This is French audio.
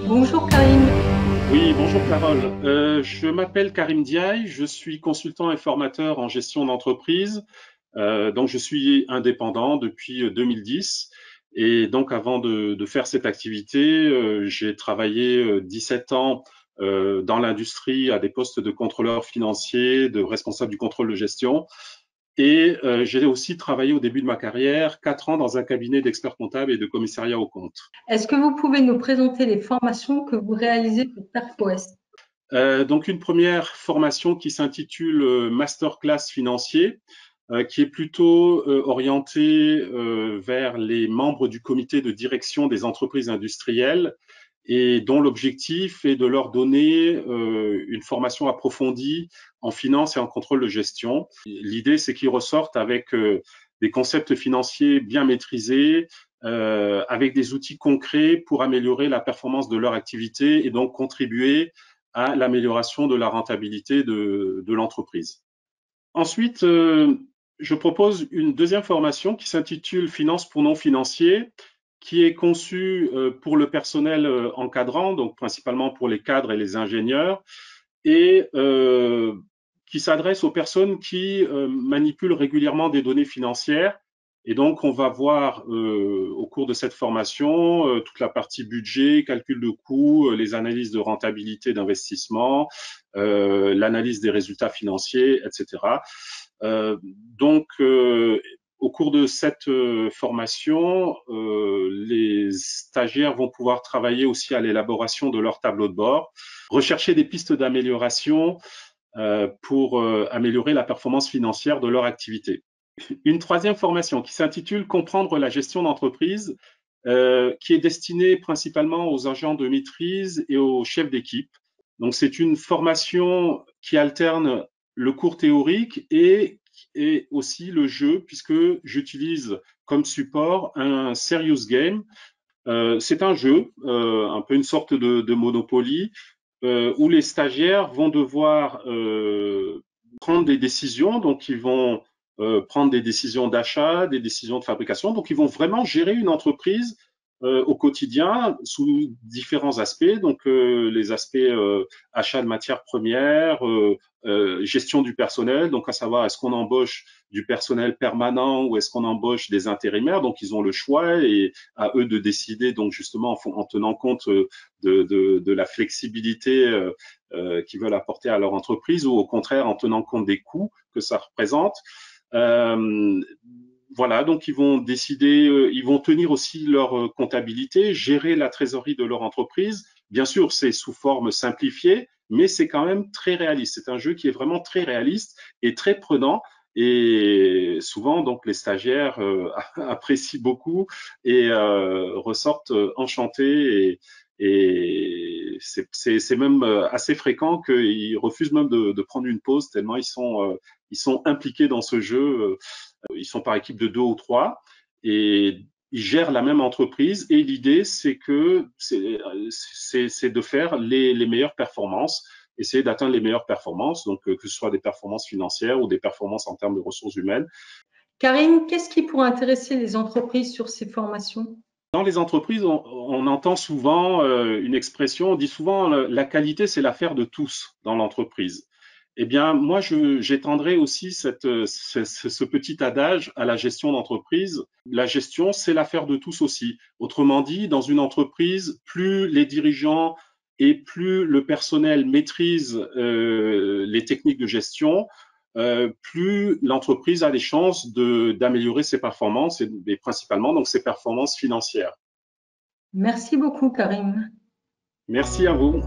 Bonjour Karim. Oui, bonjour Carole. Je m'appelle Karim Diaye, je suis consultant et formateur en gestion d'entreprise. Donc je suis indépendant depuis 2010. Et donc avant de faire cette activité, j'ai travaillé 17 ans dans l'industrie à des postes de contrôleur financier, de responsable du contrôle de gestion. Et j'ai aussi travaillé au début de ma carrière 4 ans dans un cabinet d'experts comptables et de commissariat aux comptes. Est-ce que vous pouvez nous présenter les formations que vous réalisez pour PerfOS? Donc une première formation qui s'intitule Masterclass financier, qui est plutôt orientée vers les membres du comité de direction des entreprises industrielles et dont l'objectif est de leur donner une formation approfondie en finance et en contrôle de gestion. L'idée, c'est qu'ils ressortent avec des concepts financiers bien maîtrisés, avec des outils concrets pour améliorer la performance de leur activité et donc contribuer à l'amélioration de la rentabilité de l'entreprise. Ensuite, je propose une deuxième formation qui s'intitule Finance pour non-financiers, qui est conçue pour le personnel encadrant, donc principalement pour les cadres et les ingénieurs, et qui s'adresse aux personnes qui manipulent régulièrement des données financières. Et donc, on va voir au cours de cette formation toute la partie budget, calcul de coûts, les analyses de rentabilité d'investissement, l'analyse des résultats financiers, etc. Donc, au cours de cette formation, les stagiaires vont pouvoir travailler aussi à l'élaboration de leur tableau de bord, rechercher des pistes d'amélioration pour améliorer la performance financière de leur activité. Une troisième formation qui s'intitule Comprendre la gestion d'entreprise, qui est destinée principalement aux agents de maîtrise et aux chefs d'équipe. Donc, c'est une formation qui alterne le cours théorique et aussi le jeu, puisque j'utilise comme support un serious game. C'est un jeu, un peu une sorte de Monopoly, où les stagiaires vont devoir prendre des décisions. Donc, ils vont prendre des décisions d'achat, des décisions de fabrication. Donc, ils vont vraiment gérer une entreprise au quotidien sous différents aspects. Donc, les aspects achat de matières premières, gestion du personnel. Donc, à savoir, est-ce qu'on embauche du personnel permanent ou est-ce qu'on embauche des intérimaires? Donc, ils ont le choix et à eux de décider. Donc, justement, en tenant compte de la flexibilité qu'ils veulent apporter à leur entreprise ou au contraire en tenant compte des coûts que ça représente. Voilà, donc ils vont décider, ils vont tenir aussi leur comptabilité, gérer la trésorerie de leur entreprise. Bien sûr, c'est sous forme simplifiée, mais c'est quand même très réaliste. C'est un jeu qui est vraiment très réaliste et très prenant. Et souvent, donc, les stagiaires apprécient beaucoup et ressortent enchantés. Et c'est même assez fréquent qu'ils refusent même de prendre une pause tellement ils sont impliqués dans ce jeu. Ils sont par équipe de 2 ou 3 et ils gèrent la même entreprise. Et l'idée, c'est de faire les meilleures performances, essayer d'atteindre les meilleures performances, donc que ce soit des performances financières ou des performances en termes de ressources humaines. Karim, qu'est-ce qui pourrait intéresser les entreprises sur ces formations? Dans les entreprises, on entend souvent une expression, on dit souvent la qualité, c'est l'affaire de tous dans l'entreprise. Eh bien, moi, j'étendrai aussi ce petit adage à la gestion d'entreprise. La gestion, c'est l'affaire de tous aussi. Autrement dit, dans une entreprise, plus les dirigeants et plus le personnel maîtrise les techniques de gestion, plus l'entreprise a des chances d'améliorer ses performances et principalement donc ses performances financières. Merci beaucoup Karim. Merci à vous.